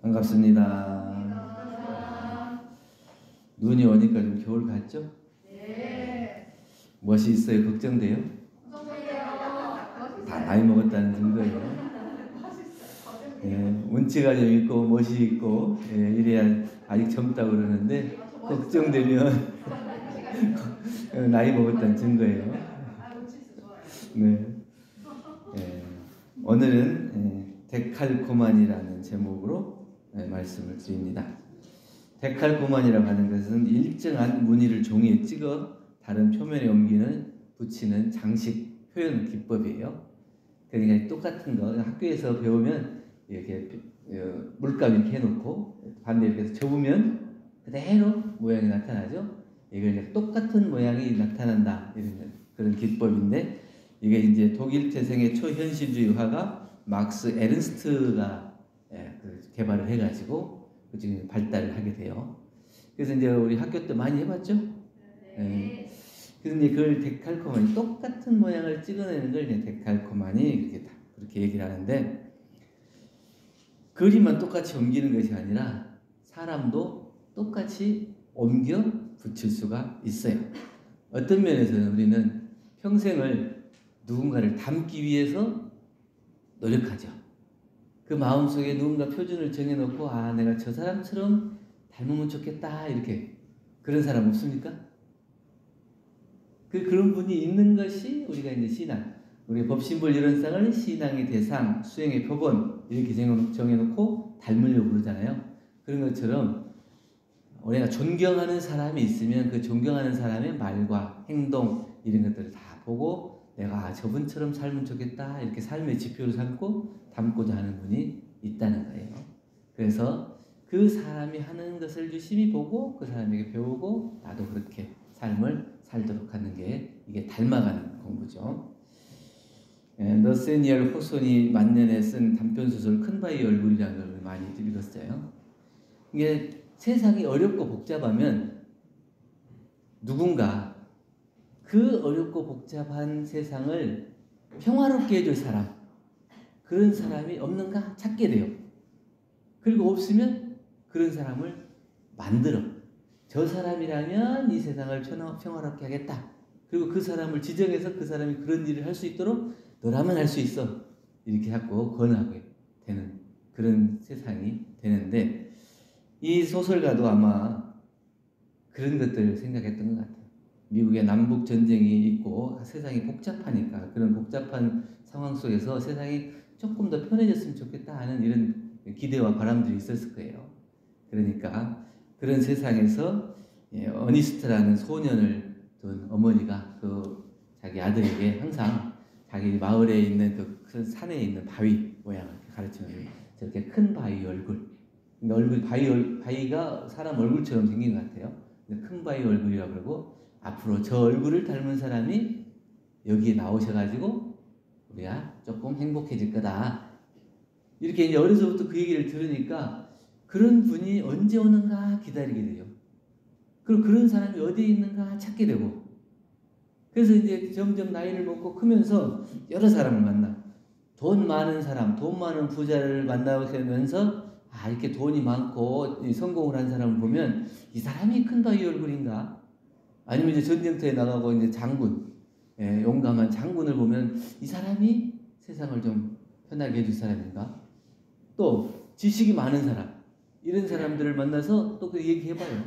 반갑습니다. 눈이 오니까 좀 겨울 같죠? 네. 멋이 있어요? 걱정돼요? 다 나이 먹었다는 증거예요. 예, 운치가 좀 있고 멋이 있고 이래야 아직 젊다고 그러는데 걱정되면 나이 먹었다는 증거예요. 네. 오늘은 데칼코마니라는 제목으로 말씀을 드립니다. 데칼코마니라고 하는 것은 일정한 무늬를 종이에 찍어 다른 표면에 옮기는 붙이는 장식 표현 기법이에요. 그러니까 똑같은 거 학교에서 배우면 이렇게 물감 이렇게 해놓고 반대 이렇게 해서 접으면 그대로 모양이 나타나죠. 이걸 똑같은 모양이 나타난다 이런 그런 기법인데 이게 이제 독일 태생의 초현실주의 화가 막스 에른스트가 개발을 해가지고 지금 발달을 하게 돼요. 그래서 이제 우리 학교 때 많이 해봤죠? 네. 그래서 이제 그걸 데칼코마니 똑같은 모양을 찍어내는 걸 이제 데칼코마니 그렇게 얘기를 하는데 그림만 똑같이 옮기는 것이 아니라 사람도 똑같이 옮겨 붙일 수가 있어요. 어떤 면에서는 우리는 평생을 누군가를 닮기 위해서 노력하죠. 그 마음속에 누군가 표준을 정해놓고 내가 저 사람처럼 닮으면 좋겠다 이렇게 그런 사람 없습니까? 그런 분이 있는 것이 우리가 이제 신앙, 우리 법신불 이론상을 신앙의 대상, 수행의 표본 이렇게 정해놓고 닮으려고 그러잖아요. 그런 것처럼 우리가 존경하는 사람이 있으면 그 존경하는 사람의 말과 행동 이런 것들을 다 보고 내가 저분처럼 살면 좋겠다 이렇게 삶의 지표를 삼고 닮고자 하는 분이 있다는 거예요. 그래서 그 사람이 하는 것을 유심히 보고 그 사람에게 배우고 나도 그렇게 삶을 살도록 하는 게 이게 닮아가는 공부죠. 너세니얼 호손이 만년에 쓴 단편소설 큰바위 얼굴이라는 걸 많이 읽었어요. 이게 세상이 어렵고 복잡하면 누군가 그 어렵고 복잡한 세상을 평화롭게 해줄 사람, 그런 사람이 없는가 찾게 돼요. 그리고 없으면 그런 사람을 만들어. 저 사람이라면 이 세상을 평화롭게 하겠다. 그리고 그 사람을 지정해서 그 사람이 그런 일을 할 수 있도록 너라면 할 수 있어. 이렇게 자꾸 권하게 되는 그런 세상이 되는데 이 소설가도 아마 그런 것들을 생각했던 것 같아요. 미국의 남북 전쟁이 있고 세상이 복잡하니까 그런 복잡한 상황 속에서 세상이 조금 더 편해졌으면 좋겠다 하는 이런 기대와 바람들이 있었을 거예요. 그러니까 그런 세상에서 어니스트라는 소년을 둔 어머니가 자기 아들에게 항상 자기 마을에 있는 그 산에 있는 바위 모양을 가르치면 저렇게 큰 바위 얼굴, 바위가 사람 얼굴처럼 생긴 것 같아요. 큰 바위 얼굴이라고 그러고 앞으로 저 얼굴을 닮은 사람이 여기에 나오셔가지고 우리가 조금 행복해질 거다. 이렇게 이제 어려서부터 그 얘기를 들으니까 그런 분이 언제 오는가 기다리게 돼요. 그리고 그런 사람이 어디에 있는가 찾게 되고 그래서 이제 점점 나이를 먹고 크면서 여러 사람을 만나. 돈 많은 사람, 돈 많은 부자를 만나면서 이렇게 돈이 많고 성공을 한 사람을 보면 이 사람이 큰 바위 얼굴인가? 아니면 이제 전쟁터에 나가고 이제 장군, 용감한 장군을 보면 이 사람이 세상을 좀 편하게 해줄 사람인가? 또 지식이 많은 사람, 이런 사람들을 만나서 또 그 얘기해봐요.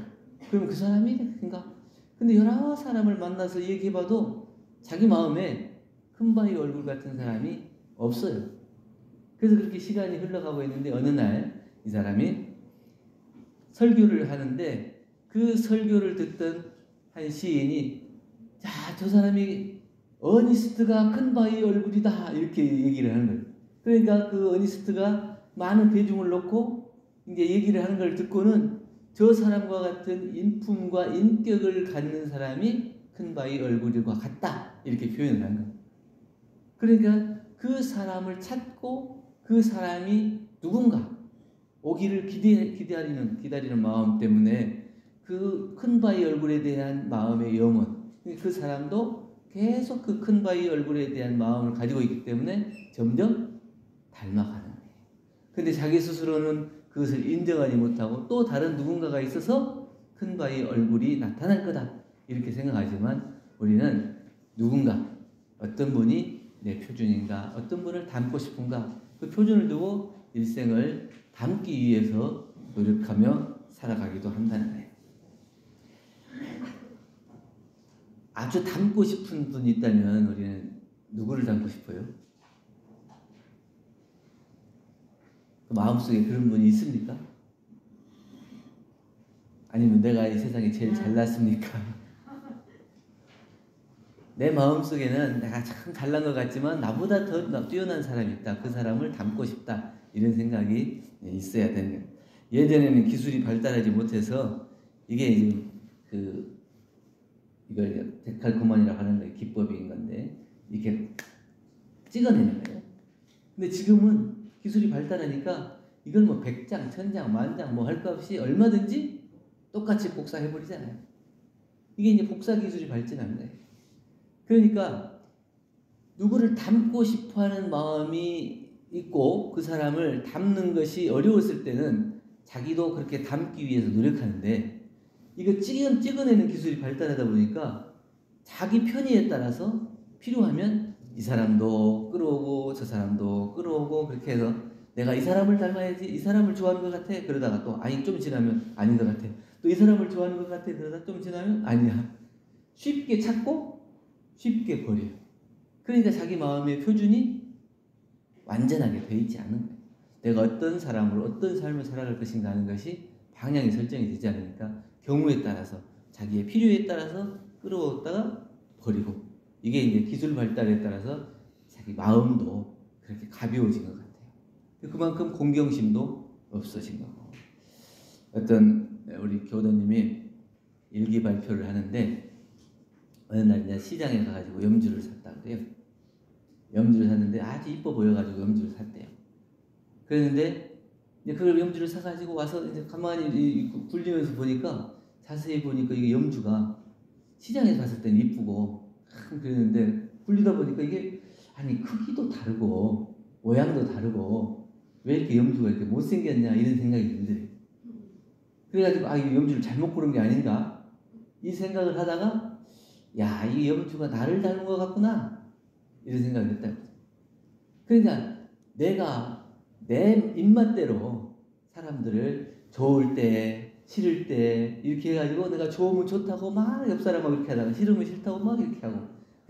그러면 그 사람인가? 근데 여러 사람을 만나서 얘기해봐도 자기 마음에 큰 바위 얼굴 같은 사람이 없어요. 그래서 그렇게 시간이 흘러가고 있는데 어느 날 이 사람이 설교를 하는데 그 설교를 듣던 한 시인이 저 사람이 어니스트가 큰 바위 얼굴이다 이렇게 얘기를 하는 거예요. 그러니까 그 어니스트가 많은 대중을 놓고 이제 얘기를 하는 걸 듣고는 저 사람과 같은 인품과 인격을 갖는 사람이 큰 바위 얼굴과 같다 이렇게 표현을 하는 거예요. 그러니까 그 사람을 찾고 그 사람이 누군가 오기를 기다리는 마음 때문에 그 큰 바위 얼굴에 대한 마음의 염원, 그 사람도 계속 그 큰 바위 얼굴에 대한 마음을 가지고 있기 때문에 점점 닮아가는 거예요. 근데 자기 스스로는 그것을 인정하지 못하고 또 다른 누군가가 있어서 큰 바위 얼굴이 나타날 거다 이렇게 생각하지만 우리는 누군가 어떤 분이 내 표준인가 어떤 분을 닮고 싶은가 그 표준을 두고 일생을 닮기 위해서 노력하며 살아가기도 한다는 거예요. 아주 닮고 싶은 분이 있다면 우리는 누구를 닮고 싶어요? 그 마음속에 그런 분이 있습니까? 아니면 내가 이 세상에 제일 잘났습니까? 내 마음속에는 내가 참 잘난 것 같지만 나보다 더 뛰어난 사람이 있다. 그 사람을 닮고 싶다. 이런 생각이 있어야 되는 거예요. 예전에는 기술이 발달하지 못해서 이게 이제 이걸 데칼코마니라고 하는 거예요. 기법인 건데 이렇게 찍어내는 거예요. 근데 지금은 기술이 발달하니까 이걸 뭐 100장, 1000장, 10,000장 뭐 할 것 없이 얼마든지 똑같이 복사해버리잖아요. 이게 이제 복사 기술이 발전한 거예요. 그러니까 누구를 닮고 싶어하는 마음이 있고 그 사람을 닮는 것이 어려웠을 때는 자기도 그렇게 닮기 위해서 노력하는데 이거 찍어내는 기술이 발달하다 보니까 자기 편의에 따라서 필요하면 이 사람도 끌어오고 저 사람도 끌어오고 그렇게 해서 내가 이 사람을 닮아야지 이 사람을 좋아하는 것 같아 그러다가 또 아니 좀 지나면 아닌 것 같아 또 이 사람을 좋아하는 것 같아 그러다가 좀 지나면 아니야 쉽게 찾고 쉽게 버려요. 그러니까 자기 마음의 표준이 완전하게 되어 있지 않은 거예요. 내가 어떤 사람으로 어떤 삶을 살아갈 것인가 하는 것이 방향이 설정이 되지 않으니까 경우에 따라서 자기의 필요에 따라서 끌어오다가 버리고 이게 이제 기술 발달에 따라서 자기 마음도 그렇게 가벼워진 것 같아요. 그만큼 공경심도 없어진 거고 어떤 우리 교도님이 일기 발표를 하는데 어느 날 이제 시장에 가가지고 염주를 샀다 그래요. 염주를 샀는데 아주 이뻐 보여가지고 염주를 샀대요. 그랬는데 이제 그걸 염주를 사가지고 와서 이제 가만히 굴리면서 보니까 자세히 보니까 이게 염주가 시장에서 봤을 때는 이쁘고 그랬는데 굴리다 보니까 이게 아니 크기도 다르고 모양도 다르고 왜 이렇게 염주가 이렇게 못생겼냐 이런 생각이 들더래요. 그래가지고 아 이 염주를 잘못 고른 게 아닌가 이 생각을 하다가 야, 이 염주가 나를 닮은 것 같구나 이런 생각을 했다. 그러니까 내가 내 입맛대로 사람들을 좋을 때 싫을 때 이렇게 해가지고 내가 좋으면 좋다고 막 옆 사람하고 이렇게 하다가 싫으면 싫다고 막 이렇게 하고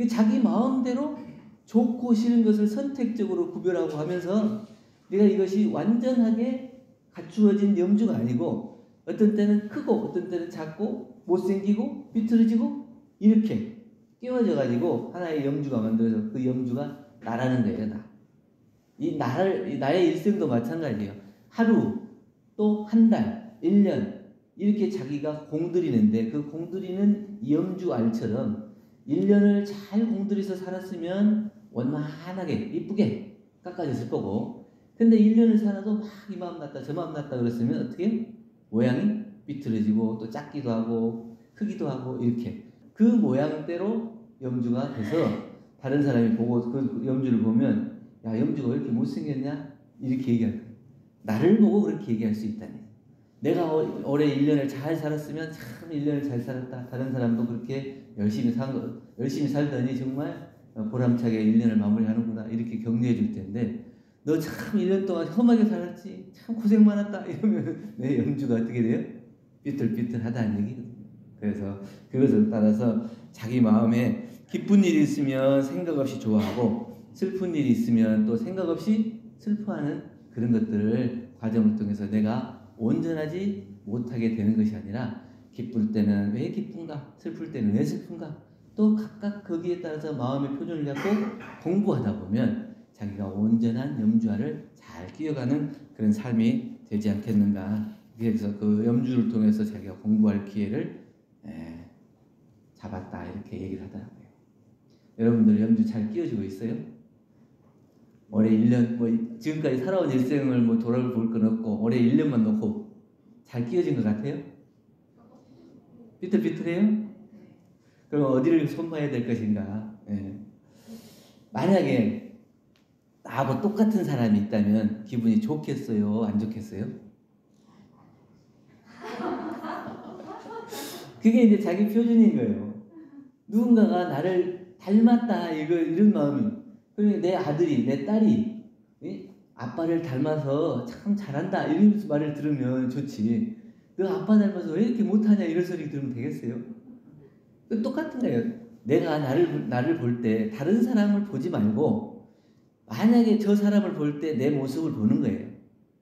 자기 마음대로 좋고 싫은 것을 선택적으로 구별하고 하면서 내가 이것이 완전하게 갖추어진 염주가 아니고 어떤 때는 크고 어떤 때는 작고 못생기고 비틀어지고 이렇게 끼워져 가지고 하나의 염주가 만들어서 그 염주가 나라는 거예요. 나. 이 나의 일생도 마찬가지예요. 하루 또 한 달, 1년 이렇게 자기가 공들이는데 그 공들이는 염주 알처럼 1년을 잘 공들여서 살았으면 원만하게 이쁘게 깎아졌을 거고 근데 1년을 살아도 막 이 마음 났다 저 마음 났다 그랬으면 어떻게 모양이 비틀어지고 또 작기도 하고 크기도 하고 이렇게 그 모양대로 염주가 돼서 다른 사람이 보고 그 염주를 보면 야 염주가 왜 이렇게 못생겼냐 이렇게 얘기할 거예요. 나를 보고 그렇게 얘기할 수 있다니. 내가 올해 1년을 잘 살았으면 참 1년을 잘 살았다. 다른 사람도 그렇게 열심히 살더니 정말 보람차게 1년을 마무리하는구나 이렇게 격려해 줄 텐데 너 참 1년 동안 험하게 살았지 참 고생 많았다 이러면 내 염주가 어떻게 돼요? 삐뚤삐뚤하다는 얘기거든요. 그래서 그것을 따라서 자기 마음에 기쁜 일이 있으면 생각 없이 좋아하고 슬픈 일이 있으면 또 생각 없이 슬퍼하는 그런 것들을 과정을 통해서 내가 온전하지 못하게 되는 것이 아니라 기쁠 때는 왜 기쁜가 슬플 때는 왜 슬픈가 또 각각 거기에 따라서 마음의 표준을 잡고 공부하다 보면 자기가 온전한 염주화를 잘 끼워가는 그런 삶이 되지 않겠는가. 그래서 그 염주를 통해서 자기가 공부할 기회를 잡았다 이렇게 얘기를 하더라고요. 여러분들 염주 잘 끼워지고 있어요? 올해 1년 뭐 지금까지 살아온 일생을 뭐 돌아볼 건 없고 올해 1년만 놓고 잘 끼워진 것 같아요? 삐뚤삐뚤해요? 그럼 어디를 손봐야 될 것인가? 만약에 나하고 똑같은 사람이 있다면 기분이 좋겠어요? 안 좋겠어요? 그게 이제 자기 표준인 거예요. 누군가가 나를 닮았다 이런 마음이. 그러니까 내 아들이 내 딸이 아빠를 닮아서 참 잘한다 이런 말을 들으면 좋지. 너 아빠 닮아서 왜 이렇게 못하냐 이런 소리 들으면 되겠어요? 똑같은 거예요. 내가 나를 볼 때 다른 사람을 보지 말고 만약에 저 사람을 볼 때 내 모습을 보는 거예요.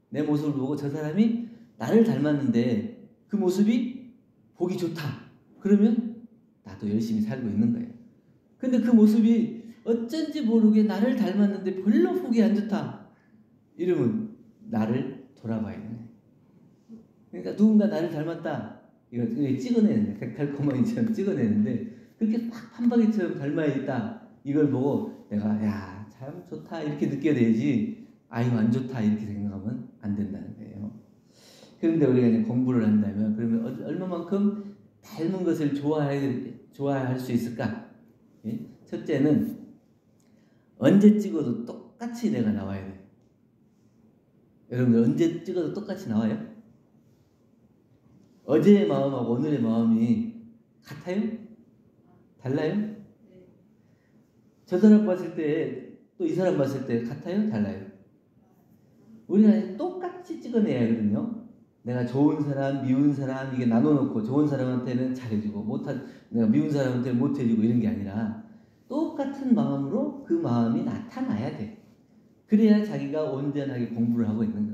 내 모습을 보고 저 사람이 나를 닮았는데 그 모습이 보기 좋다. 그러면 나도 열심히 살고 있는 거예요. 근데 그 모습이 어쩐지 모르게 나를 닮았는데 별로 보기 안 좋다. 이러면 나를 돌아봐야 되는 거예요. 그러니까 누군가 나를 닮았다. 이거 찍어내는 거예요. 달콤하니처럼 찍어내는데 그렇게 막 판박이처럼 닮아 있다. 이걸 보고 내가 야, 참 좋다 이렇게 느껴야지. 아유 안 좋다 이렇게 생각하면 안 된다는 거예요. 그런데 우리가 이제 공부를 한다면 그러면 얼마만큼 닮은 것을 좋아할 수 있을까? 예? 첫째는 언제 찍어도 똑같이 내가 나와야 돼. 여러분들 언제 찍어도 똑같이 나와요? 어제의 마음하고 오늘의 마음이 같아요? 달라요? 저 사람 봤을 때 또 이 사람 봤을 때 같아요? 달라요? 우리가 똑같이 찍어내야 하거든요. 내가 좋은 사람, 미운 사람 이게 나눠놓고 좋은 사람한테는 잘해주고 내가 미운 사람한테는 못해주고 이런 게 아니라 똑같은 마음으로 그 마음이 나타나야 돼. 그래야 자기가 온전하게 공부를 하고 있는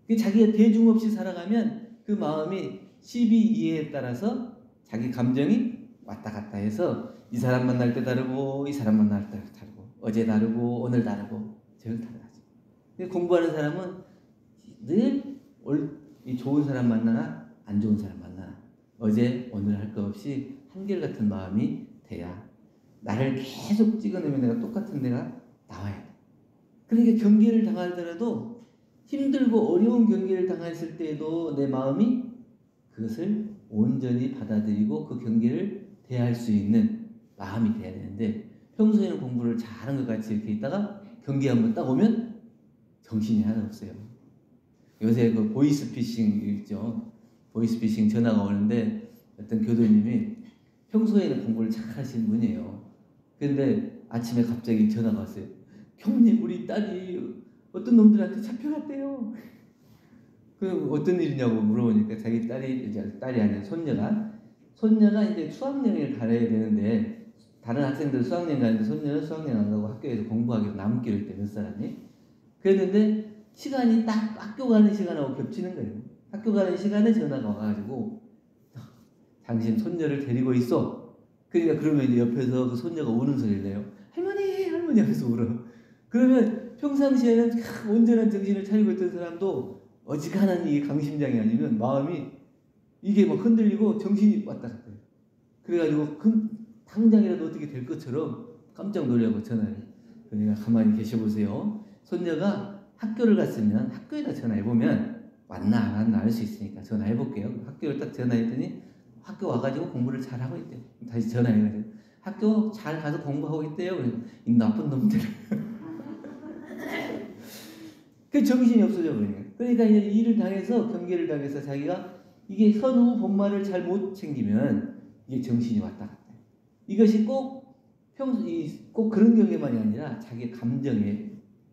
거예요. 자기가 대중 없이 살아가면 그 마음이 12이해에 따라서 자기 감정이 왔다 갔다 해서 이 사람 만날 때 다르고 이 사람 만날 때 다르고 어제 다르고 오늘 다르고 절 다르죠. 공부하는 사람은 늘 이 좋은 사람 만나나 안 좋은 사람 만나나 어제 오늘 할 것 없이 한결같은 마음이 돼야 나를 계속 찍어내면 내가 똑같은 데가 나와야 돼. 그러니까 경계를 당하더라도 힘들고 어려운 경계를 당했을 때에도 내 마음이 그것을 온전히 받아들이고 그 경계를 대할 수 있는 마음이 돼야 되는데 평소에는 공부를 잘하는 것 같이 이렇게 있다가 경계 한번 딱 오면 정신이 하나 없어요. 요새 그 보이스피싱 있죠. 보이스피싱 전화가 오는데 어떤 교도님이 평소에는 공부를 잘 하시는 분이에요. 그런데 아침에 갑자기 전화가 왔어요. 교수님 우리 딸이 어떤 놈들한테 잡혀갔대요. 그 어떤 일이냐고 물어보니까 자기 딸이 아니라 손녀가 이제 수학여행을 가야 되는데 다른 학생들 수학여행 가는데 손녀는 수학여행 안 가고 학교에서 공부하기로 남기로 했대 몇 사람이. 그랬는데 시간이 딱 학교 가는 시간하고 겹치는 거예요. 학교 가는 시간에 전화가 와가지고 당신 손녀를 데리고 있어. 그러니까 그러면 이제 옆에서 그 손녀가 우는 소리를 내요. 할머니 하면서 울어. 그러면 평상시에는 온전한 정신을 차리고 있던 사람도 어지간한 이 강심장이 아니면 마음이 이게 막 흔들리고 정신이 왔다 갔다 해요. 그래가지고 당장이라도 어떻게 될 것처럼 깜짝 놀라고 전화를. 그러니까 가만히 계셔보세요. 손녀가 학교를 갔으면 학교에다 전화해보면 왔나 안 왔나 알 수 있으니까 전화해볼게요. 학교를 딱 전화했더니 학교 와가지고 공부를 잘하고 있대요. 다시 전화해가지고 학교 잘 가서 공부하고 있대요. 이 나쁜 놈들. 그 정신이 없어져 버리네. 그러니까 이제 일을 당해서 경계를 당해서 자기가 이게 선후 본말을 잘 못 챙기면 이게 정신이 왔다 갔다. 이것이 꼭 그런 경계만이 아니라 자기 감정에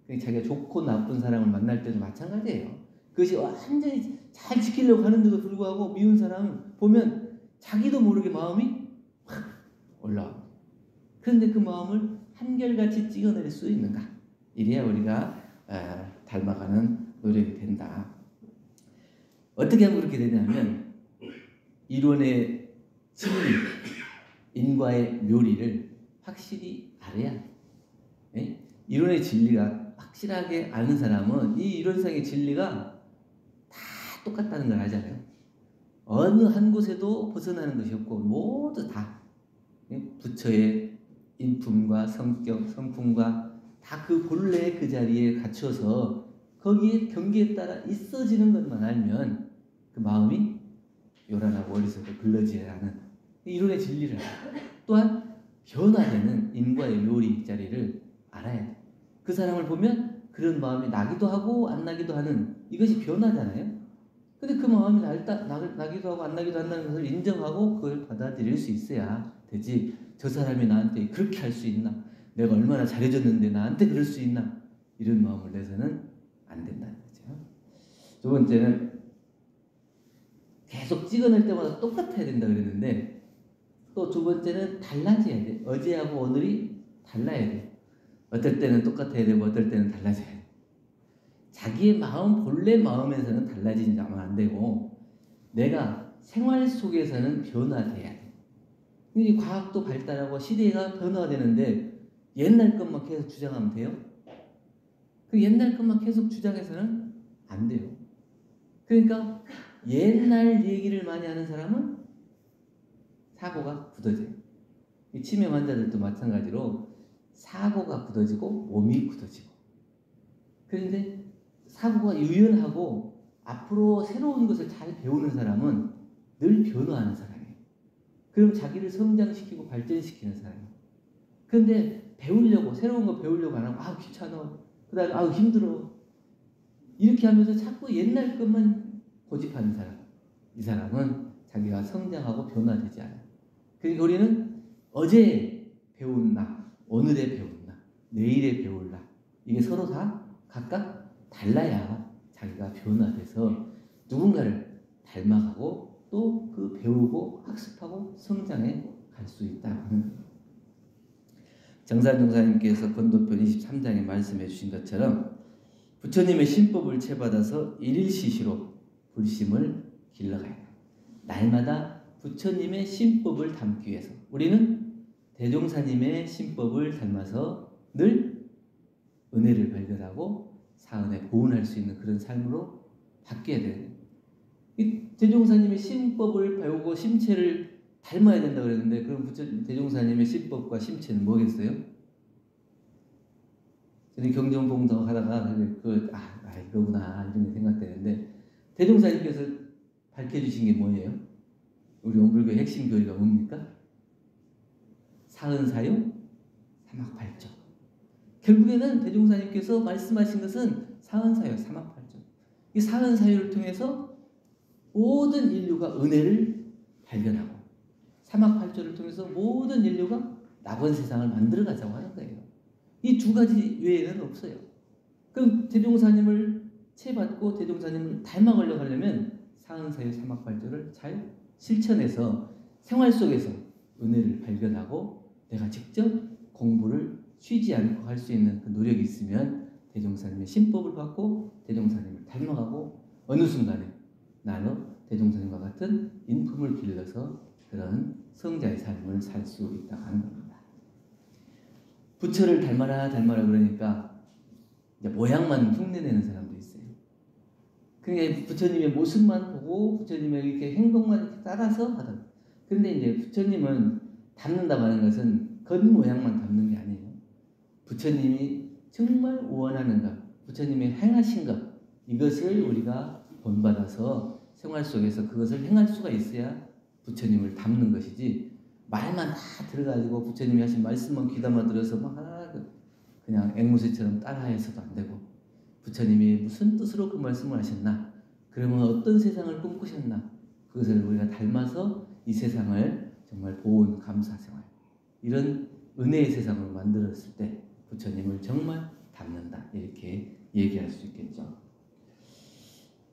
자기가 좋고 나쁜 사람을 만날 때도 마찬가지예요. 그것이 완전히 잘 지키려고 하는데도 불구하고 미운 사람 보면 자기도 모르게 마음이 확 올라와. 그런데 그 마음을 한결같이 찍어낼 수 있는가? 이래야 우리가 닮아가는 노력이 된다. 어떻게 하면 그렇게 되냐면 이론의 진리, 인과의 묘리를 확실히 알아야 돼. 이론의 진리가 확실하게 아는 사람은 이 이론상의 진리가 다 똑같다는 걸 알잖아요. 어느 한 곳에도 벗어나는 것이 없고 모두 다 부처의 인품과 성격, 성품과 다 그 본래의 그 자리에 갖춰서 거기에 경계에 따라 있어지는 것만 알면 그 마음이 요란하고 어리석고 글러지지 않은 이론의 진리를 또한 변화되는 인과의 묘리 자리를 알아야 돼. 그 사람을 보면 그런 마음이 나기도 하고 안 나기도 하는 이것이 변화잖아요. 근데 그 마음이 나기도 하고 안 나기도 한다는 것을 인정하고 그걸 받아들일 수 있어야 되지. 저 사람이 나한테 그렇게 할 수 있나? 내가 얼마나 잘해줬는데 나한테 그럴 수 있나? 이런 마음을 내서는 안 된다는 거죠. 두 번째는 계속 찍어낼 때마다 똑같아야 된다 그랬는데 또 두 번째는 달라져야 돼. 어제하고 오늘이 달라야 돼. 어떨 때는 똑같아야 되고 어떨 때는 달라져야 돼. 자기의 마음, 본래 마음에서는 달라지면 안 되고 내가 생활 속에서는 변화돼야 돼. 이 과학도 발달하고 시대가 변화되는데 옛날 것만 계속 주장하면 돼요? 그 옛날 것만 계속 주장해서는 안 돼요. 그러니까 옛날 얘기를 많이 하는 사람은 사고가 굳어져요. 이 치매 환자들도 마찬가지로 사고가 굳어지고 몸이 굳어지고. 그런데 사고가 유연하고 앞으로 새로운 것을 잘 배우는 사람은 늘 변화하는 사람이에요. 그럼 자기를 성장시키고 발전시키는 사람이에요. 그런데 배우려고 새로운 거 배우려고 안 하고 아우 귀찮아. 그 다음에 아우 힘들어. 이렇게 하면서 자꾸 옛날 것만 고집하는 사람. 이 사람은 자기가 성장하고 변화되지 않아요. 그러니까 우리는 어제 배운 나, 오늘의 배운 나, 내일의 배울 나 이게 서로 다 각각 달라야 자기가 변화돼서 누군가를 닮아가고 또 그 배우고 학습하고 성장해 갈 수 있다고 하는 거예요. 정산종사님께서 건도편 23장에 말씀해 주신 것처럼 부처님의 신법을 채받아서 일일시시로 불심을 길러가야 해요. 날마다 부처님의 신법을 담기 위해서 우리는 대종사님의 신법을 닮아서 늘 은혜를 발견하고 사은에 보은할 수 있는 그런 삶으로 바뀌어야 돼요. 이 대종사님의 신법을 배우고 심체를 닮아야 된다 그랬는데 그럼 대종사님의 신법과 심체는 뭐겠어요? 저는 경전봉동 하다가 이거구나 이런 게 생각되는데 대종사님께서 밝혀주신 게 뭐예요? 우리 온불교의 핵심 교리가 뭡니까? 사은사유 삼학팔조. 결국에는 대종사님께서 말씀하신 것은 사은사유 삼학팔조. 이 사은사유를 통해서 모든 인류가 은혜를 발견하고 삼학팔조를 통해서 모든 인류가 낙원 세상을 만들어가자고 하는 거예요. 이 두 가지 외에는 없어요. 그럼 대종사님을 채받고 대종사님을 닮아가려고 하려면 사은사유 삼학팔조를 잘 실천해서 생활 속에서 은혜를 발견하고 내가 직접 공부를 쉬지 않고 할 수 있는 그 노력이 있으면 대종사님의 신법을 받고 대종사님을 닮아가고 어느 순간에 나는 대종사님과 같은 인품을 길러서 그런 성자의 삶을 살 수 있다고 하는 겁니다. 부처를 닮아라 그러니까 이제 모양만 흉내내는 사람도 있어요. 그게 부처님의 모습만 보고 부처님의 이렇게 행동만 따라서 하다. 그런데 이제 부처님은 닮는다고 하는 것은 겉모양만 닮는 게 아니에요. 부처님이 정말 원하는 것, 부처님이 행하신 것, 이것을 우리가 본받아서 생활 속에서 그것을 행할 수가 있어야 부처님을 닮는 것이지 말만 다 들어가지고 부처님이 하신 말씀만 귀담아 들어서 막 그냥 앵무새처럼 따라해서도 안 되고 부처님이 무슨 뜻으로 그 말씀을 하셨나? 그러면 어떤 세상을 꿈꾸셨나? 그것을 우리가 닮아서 이 세상을 정말 보온 감사생활 이런 은혜의 세상을 만들었을 때 부처님을 정말 닮는다 이렇게 얘기할 수 있겠죠.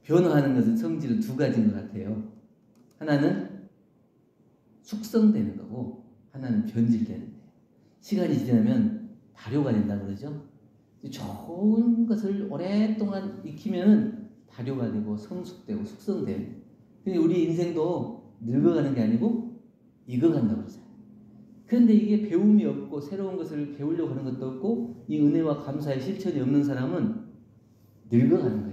변화하는 것은 성질은 두 가지인 것 같아요. 하나는 숙성되는 거고 하나는 변질되는 거예요. 시간이 지나면 발효가 된다고 그러죠. 좋은 것을 오랫동안 익히면 발효가 되고 성숙되고 숙성돼요. 근데 우리 인생도 늙어가는 게 아니고 익어간다고 그러잖아요. 그런데 이게 배움이 없고 새로운 것을 배우려고 하는 것도 없고 이 은혜와 감사의 실천이 없는 사람은 늙어가는 거예요.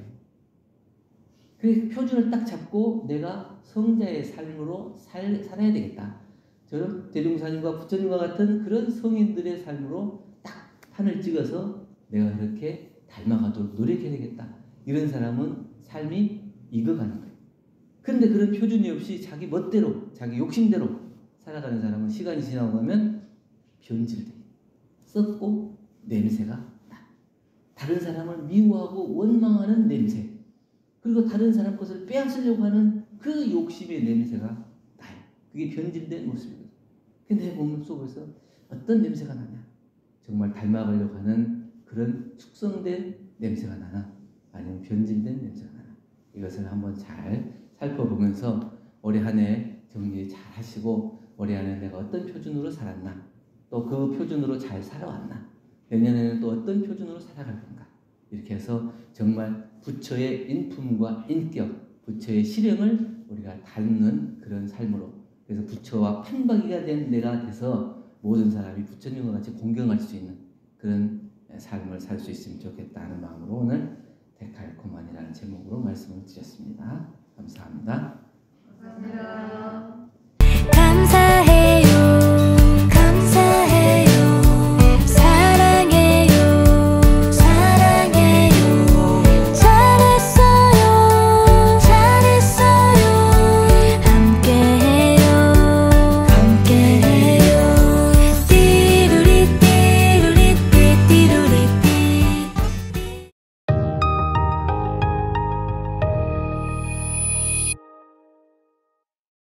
그래서 표준을 딱 잡고 내가 성자의 삶으로 살아야 되겠다. 저는 대종사님과 부처님과 같은 그런 성인들의 삶으로 딱 판을 찍어서 내가 그렇게 닮아가도록 노력해야 되겠다. 이런 사람은 삶이 익어가는 거예요. 그런데 그런 표준이 없이 자기 멋대로 자기 욕심대로 살아가는 사람은 시간이 지나고 나면 변질돼. 썩고 냄새가 나. 다른 사람을 미워하고 원망하는 냄새. 그리고 다른 사람 것을 빼앗으려고 하는 그 욕심의 냄새가 나요. 그게 변질된 모습이거든요. 근데 내 몸 속에서 어떤 냄새가 나냐? 정말 닮아가려고 하는 그런 숙성된 냄새가 나나? 아니면 변질된 냄새가 나나? 이것을 한번 잘 살펴보면서 올해 한 해 정리 잘 하시고 올해 한 해 내가 어떤 표준으로 살았나? 또 그 표준으로 잘 살아왔나? 내년에는 또 어떤 표준으로 살아갈 건가? 이렇게 해서 정말 부처의 인품과 인격, 부처의 실행을 우리가 닮는 그런 삶으로, 그래서 부처와 판박이가 된 내가 돼서 모든 사람이 부처님과 같이 공경할 수 있는 그런 삶을 살 수 있으면 좋겠다는 마음으로 오늘 데칼코만이라는 제목으로 말씀을 드렸습니다. 감사합니다. 감사합니다.